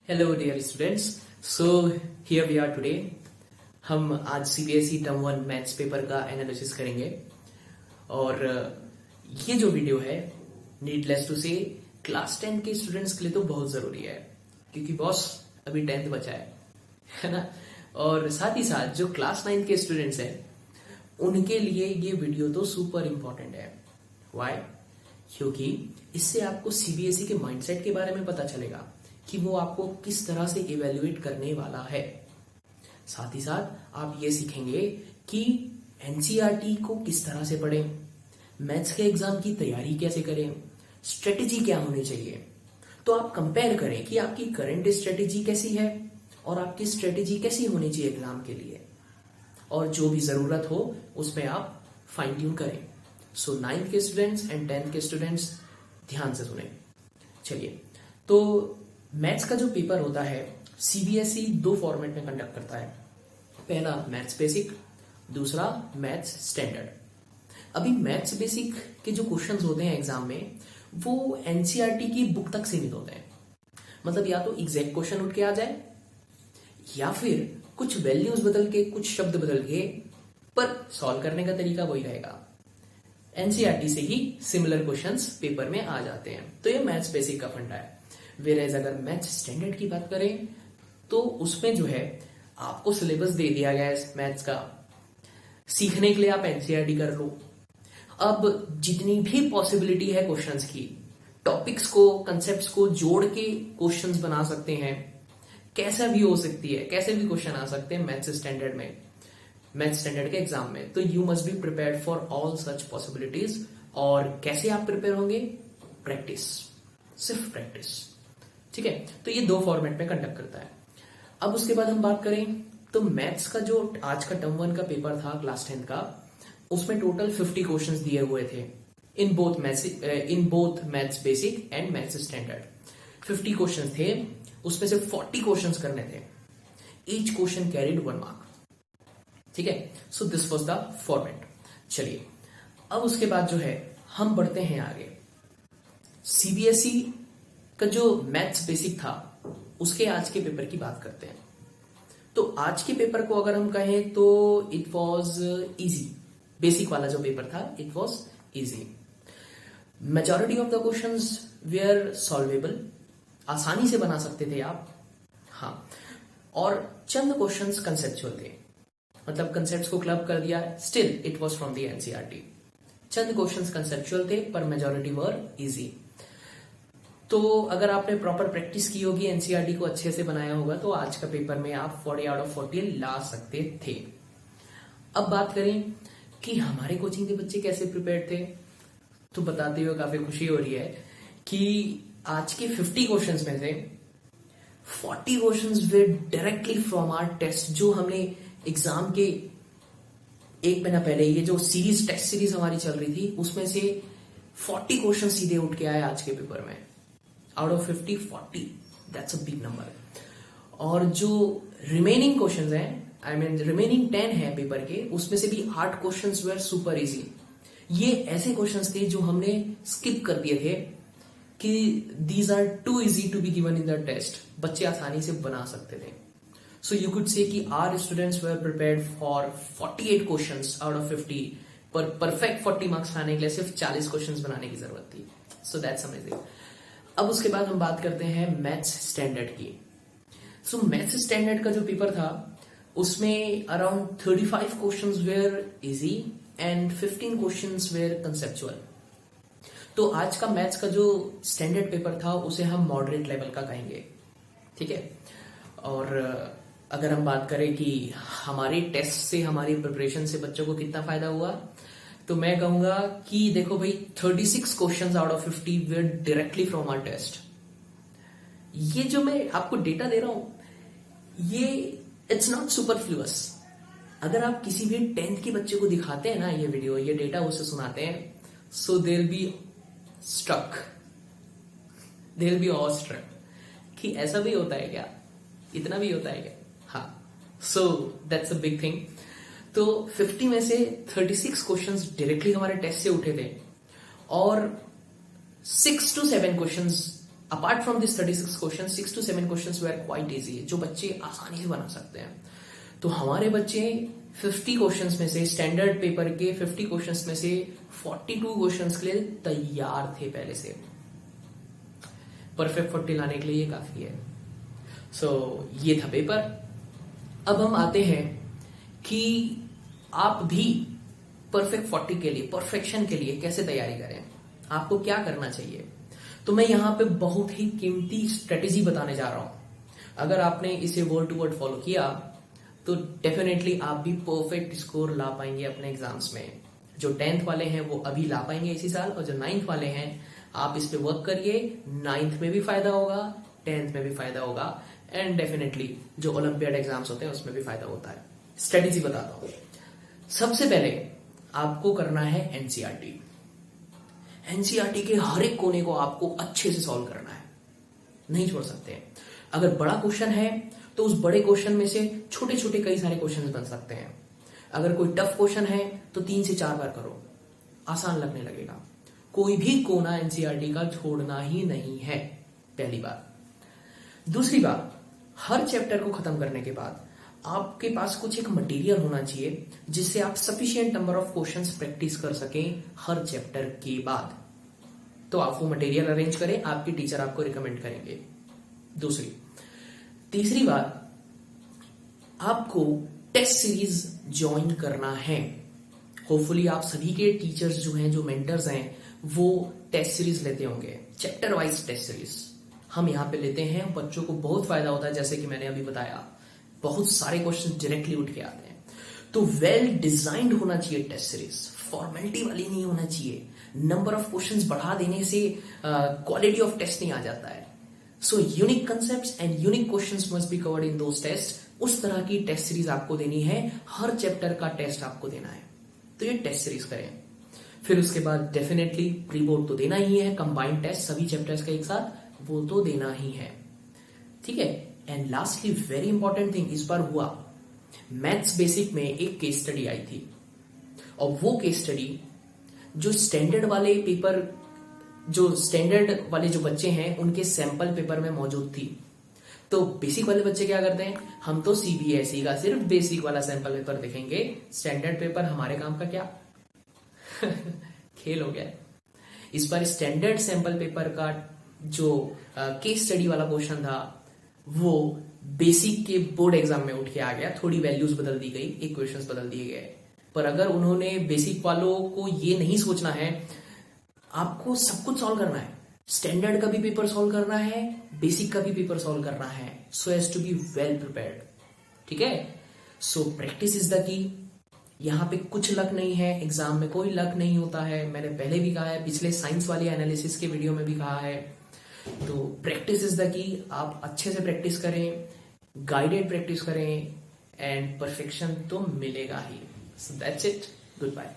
Hello dear students. So here we are today. हम आज CBSE term 1 maths paper का एनालिसिस करेंगे और ये जो वीडियो है नीडलेस टू से क्लास 10 के स्टूडेंट्स के लिए तो बहुत जरूरी है, क्योंकि बॉस अभी 10th बचा है ना। और साथ ही साथ जो क्लास 9 के स्टूडेंट्स हैं उनके लिए ये वीडियो तो सुपर इंपॉर्टेंट है। व्हाई? क्योंकि इससे आपको सीबीएसई के माइंडसेट के बारे में पता चलेगा कि वो आपको किस तरह से इवेल्युएट करने वाला है। साथ ही साथ आप ये सीखेंगे कि एनसीईआरटी को किस तरह से पढ़ें, मैथ्स के एग्जाम की तैयारी कैसे करें, स्ट्रेटेजी क्या होनी चाहिए। तो आप कंपेयर करें कि आपकी करंट स्ट्रेटेजी कैसी है और आपकी स्ट्रेटेजी कैसी होनी चाहिए एग्जाम के लिए, और जो भी जरूरत हो उसमें आप फाइन ट्यून करें। सो 9th के स्टूडेंट्स एंड 10th के स्टूडेंट्स ध्यान से सुने। चलिए, तो मैथ्स का जो पेपर होता है सीबीएसई 2 फॉर्मेट में कंडक्ट करता है। पहला मैथ्स बेसिक, दूसरा मैथ्स स्टैंडर्ड। अभी मैथ्स बेसिक के जो क्वेश्चंस होते हैं एग्जाम में वो एनसीईआरटी की बुक तक सीमित होते हैं। मतलब या तो एग्जैक्ट क्वेश्चन उठ के आ जाए या फिर कुछ वैल्यूज बदल के, कुछ शब्द बदल के, पर सॉल्व करने का तरीका वही रहेगा। एनसीईआरटी से ही सिमिलर क्वेश्चंस पेपर में आ जाते हैं। तो ये मैथ्स बेसिक का फंडा है। वेरेज अगर मैथ्स स्टैंडर्ड की बात करें तो उसमें जो है आपको सिलेबस दे दिया गया है मैथ्स का, सीखने के लिए आप एनसीईआरटी कर लो। अब जितनी भी पॉसिबिलिटी है क्वेश्चंस की, टॉपिक्स को, कंसेप्ट्स को जोड़ के क्वेश्चंस बना सकते हैं। कैसा भी हो सकती है, कैसे भी क्वेश्चन आ सकते हैं मैथ्स स्टैंडर्ड में, मैथ्स स्टैंडर्ड के एग्जाम में। तो you must be prepared for all such possibilities. और कैसे आप प्रिपेयर होंगे? प्रैक्टिस, सिर्फ प्रैक्टिस। ठीक है, तो ये 2 फॉर्मेट में कंडक्ट करता है। अब उसके बाद हम बात करें तो मैथ्स का जो आज का टर्म 1 का पेपर था क्लास 10 का, उसमें टोटल 50 क्वेश्चंस दिए हुए थे in both maths basic and maths standard. 50 questions थे, उसमें से 40 क्वेश्चंस करने थे। Each question carried 1 mark. ठीक है, so this was the format. चलिए, अब उसके बाद जो है हम बढ़ते हैं आगे। सीबीएसई का जो मैथ्स बेसिक था उसके आज के पेपर की बात करते हैं। तो आज के पेपर को अगर हम कहें तो इट वाज इजी। बेसिक वाला जो पेपर था it was easy. Majority of the questions were solvable, आसानी से बना सकते थे आप। हाँ, और चंद क्वेश्चंस कंसेप्चुअल थे, मतलब कंसेप्ट्स को क्लब कर दिया। Still it was from the NCERT. Chand questions conceptual थे पर मेजॉरिटी वर इजी। तो अगर आपने प्रॉपर प्रैक्टिस की होगी, एनसीईआरटी को अच्छे से बनाया होगा, तो आज का पेपर में आप 40 आउट ऑफ 40 ला सकते थे। अब बात करें कि हमारे कोचिंग के बच्चे कैसे प्रिपेयर्ड थे, तो बताते हुए काफी खुशी हो रही है कि आज के 50 क्वेश्चंस में से 40 questions were directly from our test, जो हमने एग्जाम के 1 महीना पहले ये जो सीरीज, टेस्ट सीरीज हमारी चल रही थी, उसमें से 40 क्वेश्चन सीधे उठ के आए आज के पेपर में। Out of 50, 40, that's a big number. और जो रिमेनिंग क्वेश्चंस हैं, आई मीन रिमेनिंग 10 है पेपर के, उसमें से भी 8 क्वेश्चंस वर सुपर इजी। ये ऐसे क्वेश्चंस थे जो हमने स्किप कर दिए थे कि these are too easy to be given in the test, बच्चे आसानी से बना सकते थे। सो यू कुड से कि our students were prepared for 48 questions out of 50, पर परफेक्ट 40 मार्क्स पाने के लिए सिर्फ 40 क्वेश्चंस बनाने की जरूरत थी। So that's amazing. अब उसके बाद हम बात करते हैं मैथ्स स्टैंडर्ड की। सो मैथ्स स्टैंडर्ड का जो पेपर था उसमें around 35 questions were easy and 15 questions were conceptual. तो आज का मैथ्स का जो स्टैंडर्ड पेपर था उसे हम मॉडरेट लेवल का कहेंगे। ठीक है, और अगर हम बात करें कि हमारे टेस्ट से, हमारी प्रिपरेशन से बच्चों को कितना फायदा हुआ, तो मैं कहूंगा कि देखो भाई, 36 questions out of 50 were directly from our test. ये जो मैं आपको डेटा दे रहा हूं ये इट्स नॉट सुपरफ्लुअस। अगर आप किसी भी 10th के बच्चे को दिखाते हैं ना ये वीडियो, ये डेटा उसे सुनाते हैं, so they will be struck, they will be all struck कि ऐसा भी होता है क्या, इतना भी होता है क्या। हाँ, so that's a big thing. तो 50 में से 36 क्वेश्चंस डायरेक्टली हमारे टेस्ट से उठे थे और 6 to 7 questions apart from this 36 question 6 to 7 question were quite easy, जो बच्चे आसानी से बना सकते हैं। तो हमारे बच्चे 50 क्वेश्चंस में से, स्टैंडर्ड पेपर के 50 क्वेश्चंस में से 42 क्वेश्चंस के लिए तैयार थे पहले से। परफेक्ट 40 लाने के लिए ये काफी है। सो ये था पेपर। अब हम आते हैं कि आप भी परफेक्ट 40 के लिए, परफेक्शन के लिए कैसे तैयारी करें, आपको क्या करना चाहिए। तो मैं यहां पे बहुत ही कीमती स्ट्रेटेजी बताने जा रहा हूं। अगर आपने इसे वर्ड टू वर्ड फॉलो किया तो डेफिनेटली आप भी परफेक्ट स्कोर ला पाएंगे अपने एग्जाम्स में। जो 10th वाले हैं वो अभी ला पाएंगे इसी साल, और जो 9th वाले हैं आप इस पे वर्क करिए। 9th में भी फायदा होगा, 10th में भी फायदा होगा, एंड डेफिनेटली जो ओलंपियाड एग्जाम्स होते हैं उसमें भी फायदा होता है। स्ट्रेटेजी बताता हूं। सबसे पहले आपको करना है एनसीईआरटी। एनसीईआरटी के हर एक कोने को आपको अच्छे से सॉल्व करना है, नहीं छोड़ सकते। अगर बड़ा क्वेश्चन है तो उस बड़े क्वेश्चन में से छोटे छोटे कई सारे क्वेश्चन बन सकते हैं। अगर कोई टफ क्वेश्चन है तो 3 से 4 बार करो, आसान लगने लगेगा। कोई भी कोना एनसीईआरटी का छोड़ना ही नहीं है, पहली बात। दूसरी बात, हर चैप्टर को खत्म करने के बाद आपके पास कुछ एक मटेरियल होना चाहिए जिससे आप sufficient number of questions practice कर सकें हर चैप्टर के बाद। तो आप वो मटेरियल अरेंज करें, आपके टीचर आपको रिकमेंड करेंगे। तीसरी बात, आपको टेस्ट सीरीज ज्वाइन करना है। होपफुली आप सभी के टीचर्स जो हैं, जो मेंटर्स हैं, वो टेस्ट सीरीज लेते होंगे, चैप्टर वाइज टेस्ट सीरीज। हम यहां पे लेते हैं, बच्चों को बहुत फायदा होता है। जैसे कि मैंने अभी बताया, बहुत सारे क्वेश्चन डायरेक्टली उठ के आते हैं। तो वेल डिजाइंड होना चाहिए टेस्ट सीरीज, फॉर्मेलिटी वाली नहीं होना चाहिए। नंबर ऑफ क्वेश्चंस बढ़ा देने से क्वालिटी ऑफ टेस्ट नहीं आ जाता है। So unique concepts and unique questions must be covered in those test. उस तरह की टेस्ट सीरीज आपको देनी है, हर चैप्टर का टेस्ट आपको देना है। तो ये टेस्ट सीरीज करें। फिर उसके बाद डेफिनेटली प्री बोर्ड तो देना ही है, कंबाइंड टेस्ट सभी चैप्टर्स का एक साथ, वो तो देना ही है। ठीक है। And lastly very important thing इस बार हुआ, मैथ्स बेसिक में एक केस स्टडी आई थी, और वो केस स्टडी जो स्टैंडर्ड वाले जो बच्चे हैं उनके सैंपल पेपर में मौजूद थी। तो बेसिक वाले बच्चे क्या करते हैं, हम तो सीबीएसई का सिर्फ बेसिक वाला सैंपल पेपर देखेंगे, स्टैंडर्ड पेपर हमारे काम का क्या खेल हो गया। इस बार स्टैंडर्ड सैंपल पेपर का जो केस स्टडी वाला क्वेश्चन था वो बेसिक के बोर्ड एग्जाम में उठ के आ गया। थोड़ी वैल्यूज बदल दी गई, इक्वेशंस बदल दिए गए। पर अगर उन्होंने बेसिक वालों को ये नहीं सोचना है, आपको सब कुछ सॉल्व करना है, स्टैंडर्ड का भी पेपर सॉल्व करना है, बेसिक का भी पेपर सॉल्व करना है, so has to be well prepared. ठीक है। So practice is the key. यहां पे कुछ लक नहीं है, एग्जाम में कोई लक नहीं होता है। मैंने पहले भी कहा है, पिछले साइंस वाले एनालिसिस के वीडियो में भी कहा है। तो प्रैक्टिस इज द की। आप अच्छे से प्रैक्टिस करें, गाइडेड प्रैक्टिस करें, एंड परफेक्शन तो मिलेगा ही। So that's it, good bye.